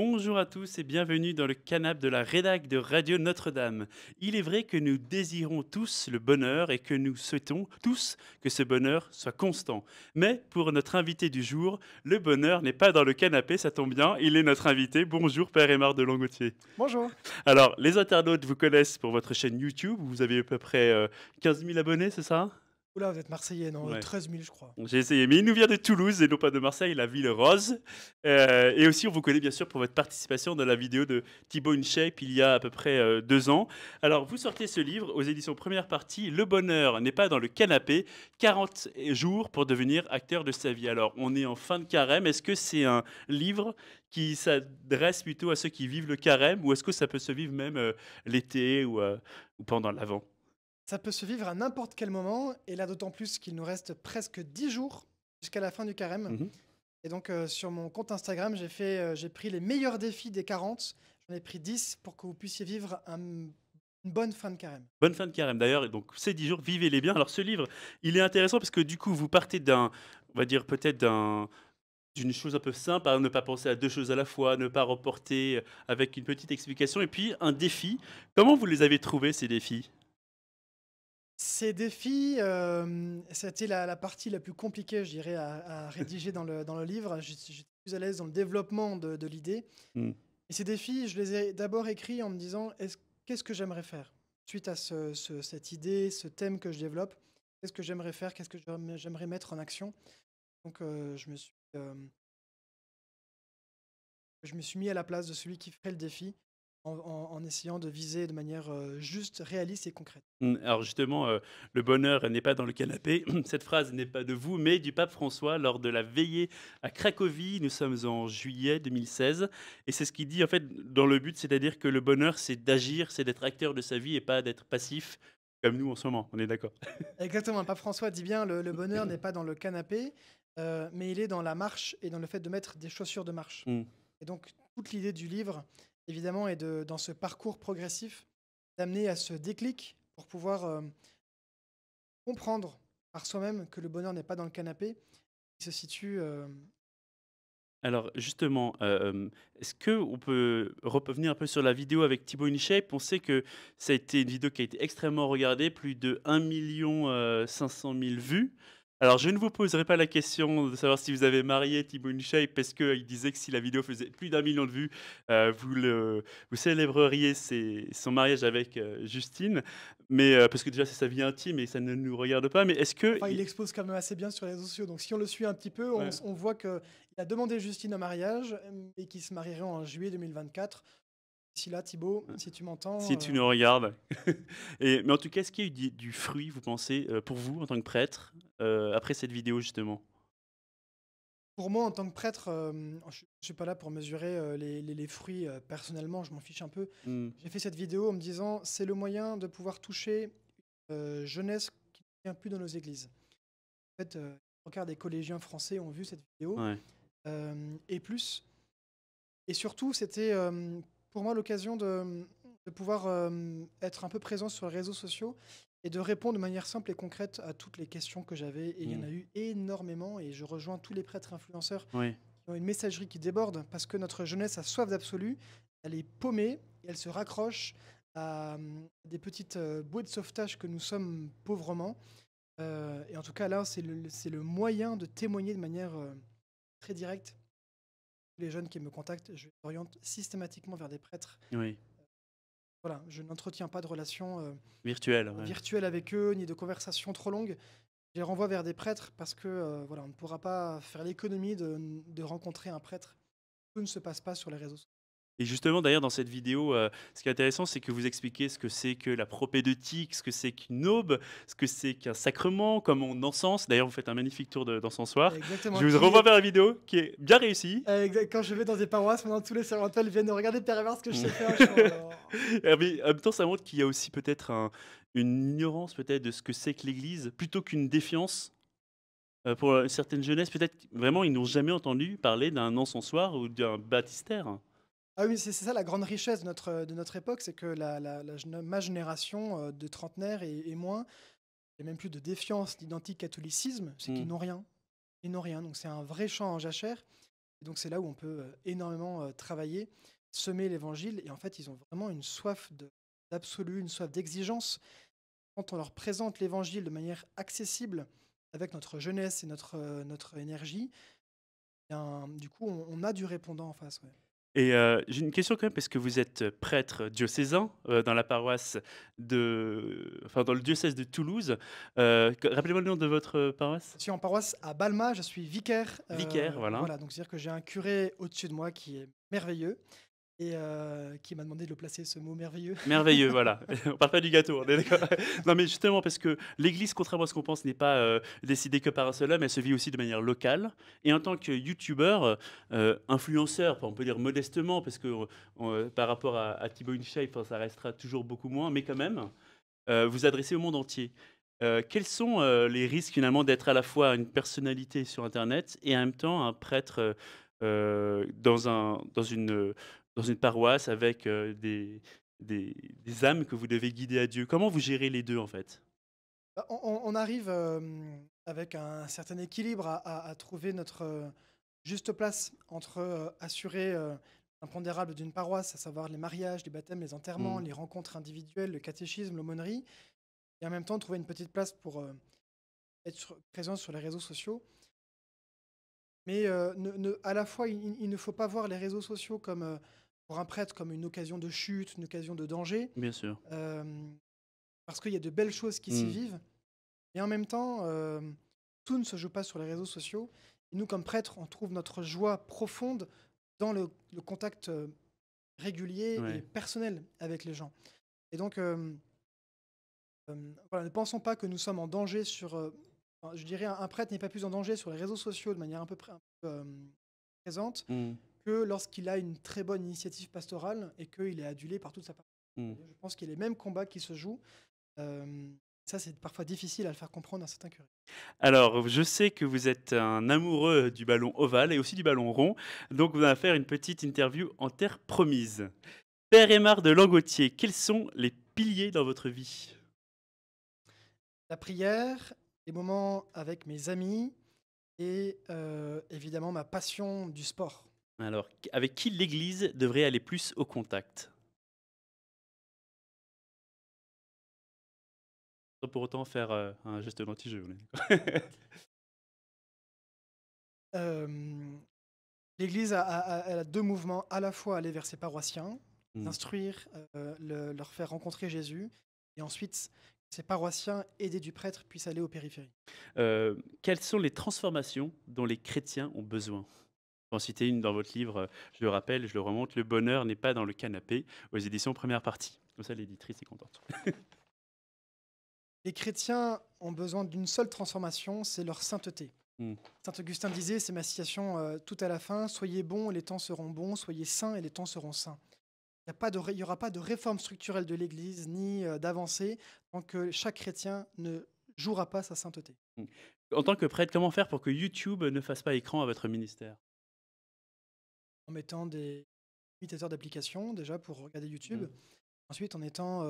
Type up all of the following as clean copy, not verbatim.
Bonjour à tous et bienvenue dans le canapé de la rédac de Radio Notre-Dame. Il est vrai que nous désirons tous le bonheur et que nous souhaitons tous que ce bonheur soit constant. Mais pour notre invité du jour, le bonheur n'est pas dans le canapé, ça tombe bien, il est notre invité. Bonjour Père Aymar de Langotier. Bonjour. Alors, les internautes vous connaissent pour votre chaîne YouTube, vous avez à peu près 15 000 abonnés, c'est ça? Oula, vous êtes Marseillais, non? Ouais. 13 000, je crois. J'ai essayé, mais il nous vient de Toulouse et non pas de Marseille, la ville rose. Et aussi, on vous connaît bien sûr pour votre participation dans la vidéo de Thibaut InShape il y a à peu près 2 ans. Alors, vous sortez ce livre aux éditions première partie, Le bonheur n'est pas dans le canapé, 40 jours pour devenir acteur de sa vie. Alors, on est en fin de carême. Est-ce que c'est un livre qui s'adresse plutôt à ceux qui vivent le carême ou est-ce que ça peut se vivre même l'été ou pendant l'Avent? Ça peut se vivre à n'importe quel moment, et là d'autant plus qu'il nous reste presque 10 jours jusqu'à la fin du carême. Mhm. Et donc sur mon compte Instagram, j'ai pris les meilleurs défis des 40. J'en ai pris 10 pour que vous puissiez vivre une bonne fin de carême. Bonne fin de carême d'ailleurs, et donc ces 10 jours, vivez-les bien. Alors ce livre, il est intéressant parce que du coup, vous partez d'un, on va dire peut-être d'une chose un peu simple, à ne pas penser à deux choses à la fois, ne pas reporter avec une petite explication, et puis un défi. Comment vous les avez trouvés ces défis? Ces défis, c'était la partie la plus compliquée, je dirais, à rédiger dans le livre. J'étais plus à l'aise dans le développement de l'idée. Hmm. Et ces défis, je les ai d'abord écrits en me disant: qu'est-ce que j'aimerais faire suite à cette idée, ce thème que je développe? Qu'est-ce que j'aimerais faire? Qu'est-ce que j'aimerais mettre en action? Donc, je me suis mis à la place de celui qui ferait le défi en essayant de viser de manière juste, réaliste et concrète. Alors justement, le bonheur n'est pas dans le canapé. Cette phrase n'est pas de vous, mais du pape François lors de la veillée à Cracovie. Nous sommes en juillet 2016, et c'est ce qu'il dit en fait dans le but, c'est-à-dire que le bonheur, c'est d'agir, c'est d'être acteur de sa vie et pas d'être passif comme nous en ce moment. On est d'accord? Exactement, le pape François dit bien: «Le bonheur n'est pas dans le canapé, mais il est dans la marche et dans le fait de mettre des chaussures de marche». Mm. Et donc toute l'idée du livre, évidemment, est dans ce parcours progressif, d'amener à ce déclic pour pouvoir, comprendre par soi-même que le bonheur n'est pas dans le canapé, il se situe, Alors justement, est-ce qu'on peut revenir un peu sur la vidéo avec Thibaut InShape? On sait que ça a été une vidéo qui a été extrêmement regardée, plus de 1 500 000 vues. Alors je ne vous poserai pas la question de savoir si vous avez marié Thibaut InShape parce qu'il disait que si la vidéo faisait plus d'1 million de vues, vous célébreriez son mariage avec, Justine. Mais, parce que déjà c'est sa vie intime et ça ne nous regarde pas. Mais est-ce que enfin, il expose quand même assez bien sur les réseaux sociaux. Donc si on le suit un petit peu, ouais. on voit qu'il a demandé Justine en mariage, et qu'ils se marieraient en juillet 2024. D'ici là, Thibaut, si tu Si m'entends, tu nous regardes. Mais en tout cas, est-ce qu'il y a eu du fruit, vous pensez, pour vous en tant que prêtre, après cette vidéo justement? pour moi, en tant que prêtre, je ne suis pas là pour mesurer les fruits. Personnellement, je m'en fiche un peu. Mmh. J'ai fait cette vidéo en me disant: c'est le moyen de pouvoir toucher jeunesse qui ne vient plus dans nos églises. En fait, 3/4 des collégiens français ont vu cette vidéo, Ouais. et plus. Et surtout, c'était, pour moi l'occasion de pouvoir, être un peu présent sur les réseaux sociaux et de répondre de manière simple et concrète à toutes les questions que j'avais, et il y en Mmh. a eu énormément, et je rejoins tous les prêtres influenceurs Oui. qui ont une messagerie qui déborde parce que notre jeunesse a soif d'absolu, elle est paumée et elle se raccroche à, des petites, bouées de sauvetage que nous sommes pauvrement, et en tout cas là, c'est le moyen de témoigner de manière, très directe. Les jeunes qui me contactent, je les oriente systématiquement vers des prêtres. Oui. Voilà, je n'entretiens pas de relation, Virtuel, ouais. virtuelle avec eux, ni de conversations trop longues. Je les renvoie vers des prêtres parce que, voilà, on ne pourra pas faire l'économie de rencontrer un prêtre. Tout ne se passe pas sur les réseaux sociaux. Et justement, d'ailleurs, dans cette vidéo, ce qui est intéressant, c'est que vous expliquez ce que c'est que la propédeutique, ce que c'est qu'une aube, ce que c'est qu'un sacrement, comment on encense. D'ailleurs, vous faites un magnifique tour d'encensoir. Exactement, Je vous renvoie vers la vidéo qui est bien réussie. quand je vais dans des paroisses, maintenant tous les servantels viennent regarder Père ce que je sais faire. Je fais: «Oh». Mais en même temps, ça montre qu'il y a aussi peut-être une ignorance peut-être de ce que c'est que l'Église, plutôt qu'une défiance. Pour une certaine jeunesse, peut-être vraiment, ils n'ont jamais entendu parler d'un encensoir ou d'un baptistère. Ah oui, c'est ça la grande richesse de notre époque, c'est que ma génération, de trentenaires et moins, et même plus de défiance ni d'anticatholicisme, c'est qu'ils Mmh. n'ont rien. Ils n'ont rien, donc c'est un vrai champ en jachère. Et donc c'est là où on peut énormément travailler, semer l'évangile. Et en fait, ils ont vraiment une soif d'absolu, une soif d'exigence. Quand on leur présente l'évangile de manière accessible, avec notre jeunesse et notre énergie, bien, du coup, on a du répondant en face. Ouais. Et j'ai une question quand même parce que vous êtes prêtre diocésain, dans la paroisse dans le diocèse de Toulouse. Rappelez-moi le nom de votre paroisse? Je suis en paroisse à Balma, je suis vicaire. Vicaire, voilà. Voilà, donc c'est-à-dire que j'ai un curé au-dessus de moi qui est merveilleux et qui m'a demandé de le placer, ce mot merveilleux. Merveilleux, voilà. On parle pas du gâteau, on est d'accord? Non, mais justement parce que l'Église, contrairement à ce qu'on pense, n'est pas, décidée que par un seul homme, elle se vit aussi de manière locale. Et en tant que youtubeur, influenceur, on peut dire modestement, parce que, par rapport à Thibaut InShape, ça restera toujours beaucoup moins, mais quand même, vous adressez au monde entier. Quels sont, les risques finalement d'être à la fois une personnalité sur internet et en même temps un prêtre, dans une paroisse avec, des âmes que vous devez guider à Dieu? Comment vous gérez les 2 en fait? Bah, on arrive, avec un certain équilibre à trouver notre, juste place entre, assurer, l'impondérable d'une paroisse, à savoir les mariages, les baptêmes, les enterrements, Mmh. les rencontres individuelles, le catéchisme, l'aumônerie et en même temps trouver une petite place pour, être présent sur les réseaux sociaux. Mais, à la fois, il ne faut pas voir les réseaux sociaux comme, pour un prêtre, comme une occasion de chute, une occasion de danger, Bien sûr. hem, parce qu'il y a de belles choses qui s'y Mmh. vivent. Et en même temps, tout ne se joue pas sur les réseaux sociaux. Et nous, comme prêtres, on trouve notre joie profonde dans le contact, régulier et Ouais. personnel avec les gens. Et donc, voilà, ne pensons pas que nous sommes en danger sur, enfin, je dirais un prêtre n'est pas plus en danger sur les réseaux sociaux de manière un peu, présente Mmh. que lorsqu'il a une très bonne initiative pastorale et qu'il est adulé par toute sa paroisse. Mmh. Je pense qu'il y a les mêmes combats qui se jouent. Ça, c'est parfois difficile à le faire comprendre à certains curés. Alors, je sais que vous êtes un amoureux du ballon ovale et aussi du ballon rond, donc on va faire une petite interview en terre promise. Père Aymar de Langotier, quels sont les piliers dans votre vie? La prière, les moments avec mes amis et évidemment ma passion du sport. Alors, avec qui l'Église devrait aller plus au contact? Sans pour autant faire, un geste d'anti-jeu, on est d'accord. Hem, L'Église elle a 2 mouvements, à la fois aller vers ses paroissiens, les Mmh. instruire, leur faire rencontrer Jésus et ensuite ces paroissiens, aidés du prêtre, puissent aller aux périphéries. Quelles sont les transformations dont les chrétiens ont besoin? Vous en citez une dans votre livre, je le rappelle, je le remonte: «Le bonheur n'est pas dans le canapé», aux éditions Première Partie. Comme ça l'éditrice est contente. Les chrétiens ont besoin d'une seule transformation, c'est leur sainteté. Mmh. Saint Augustin disait, c'est ma citation, tout à la fin: «Soyez bons et les temps seront bons, soyez saints et les temps seront saints». Il y aura pas de réforme structurelle de l'Église ni, d'avancée tant que chaque chrétien ne jouera pas sa sainteté. Mmh. En tant que prêtre, comment faire pour que YouTube ne fasse pas écran à votre ministère? En mettant des imitateurs d'applications déjà pour regarder YouTube. Mmh. Ensuite en étant,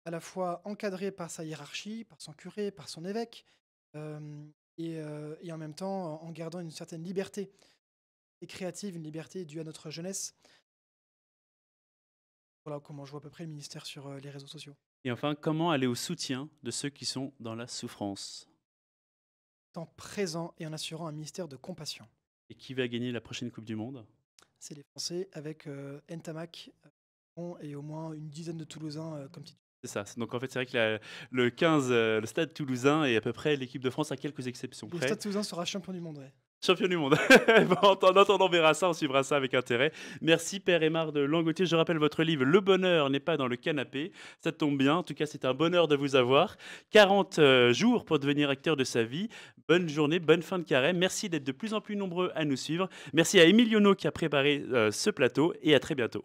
à la fois encadré par sa hiérarchie, par son curé, par son évêque, et en même temps en gardant une certaine liberté et créative, une liberté due à notre jeunesse. Voilà comment je vois à peu près le ministère sur, les réseaux sociaux. Et enfin, comment aller au soutien de ceux qui sont dans la souffrance? Étant présent et en assurant un ministère de compassion. Et qui va gagner la prochaine coupe du monde? C'est les Français avec, Ntamak, et au moins une dizaine de Toulousains, comme titulaires. C'est ça, donc en fait, c'est vrai que le 15, le Stade Toulousain est à peu près l'équipe de France à quelques exceptions Le près. Stade Toulousain sera champion du monde, ouais. Champion du monde. Bon, en attendant, on verra ça, on suivra ça avec intérêt. Merci Père Aymar de Langotier. Je rappelle votre livre Le bonheur n'est pas dans le canapé. Ça tombe bien, en tout cas c'est un bonheur de vous avoir. 40 jours pour devenir acteur de sa vie. Bonne journée, bonne fin de carême. Merci d'être de plus en plus nombreux à nous suivre. Merci à Emiliono qui a préparé ce plateau et à très bientôt.